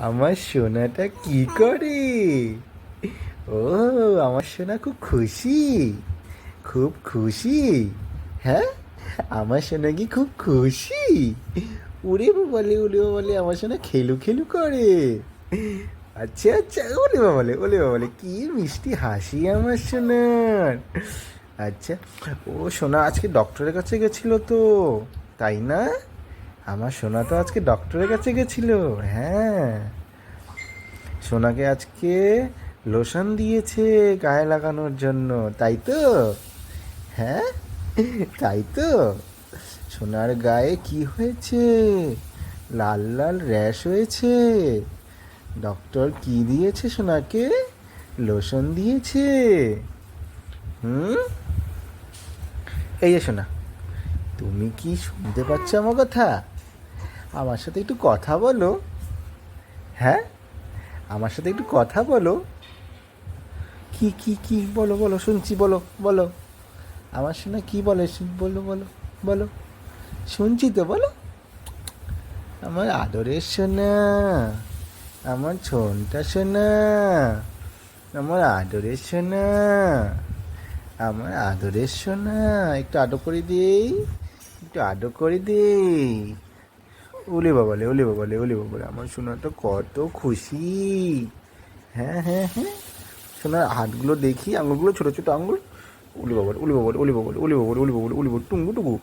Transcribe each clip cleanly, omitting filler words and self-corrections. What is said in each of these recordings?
আমার সোনাটা কি করে? ও, আমার সোনা খুব খুশি, খুব খুশি। হ্যাঁ, আমার সোনা কি খুব খুশি? উড়ে বলে আমার সোনা খেলু খেলু করে। আচ্ছা আচ্ছা, ওলে বাবালে কি মিষ্টি হাসি আমার সোনার। আচ্ছা, ও সোনা আজকে ডক্টরের কাছে গেছিল তো, তাই না? আমার সোনা তো আজকে ডক্টরের কাছে গেছিল। হ্যাঁ, সোনাকে আজকে লোশন দিয়েছে গায়ে লাগানোর জন্য, তাই তো? হ্যাঁ, তাই তো। সোনার গায়ে কি হয়েছে? লাল লাল র্যাশ হয়েছে। ডক্টর কি দিয়েছে সোনাকে? লোশন দিয়েছে। হুম, এই যে সোনা, তুমি কি শুনতে পাচ্ছ আমার কথা? আমার সাথে একটু কথা বলো। হ্যাঁ, আমার সাথে একটু কথা বলো। কি বলো বলো, শুনছি, বলো বলো। আমার শোনা কি বলে, বলো বলো বলো। শুনছি তো, বলো। আমার আদরের সোনা, আমার ছোনটা সোনা, আমার আদরের সোনা, আমার আদরের সোনা। একটু আদর করে দিই, একটু আদর করে দিই। ওলে বাবালে আমার সোনাটা কত খুশি। হ্যাঁ হ্যাঁ হ্যাঁ, সোনার হাতগুলো দেখি, আঙুলগুলো, ছোটো ছোটো আঙুল। উলি বাবালে টুঙ্গু টুকু।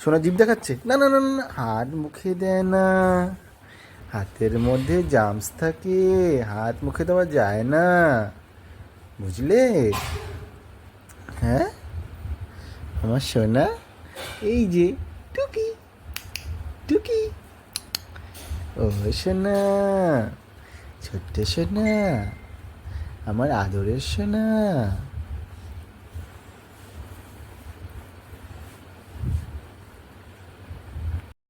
সোনা জিভ দেখাচ্ছে, না না না না না, হাত মুখে দেয় না। হাতের মধ্যে জামস থাকে, হাত মুখে দেওয়া যায় না, বুঝলে? হ্যাঁ, আমার সোনা, এই যে টুকি টুকি, ও সোনা, ছোট্ট সোনা, আমার আদরের সোনা।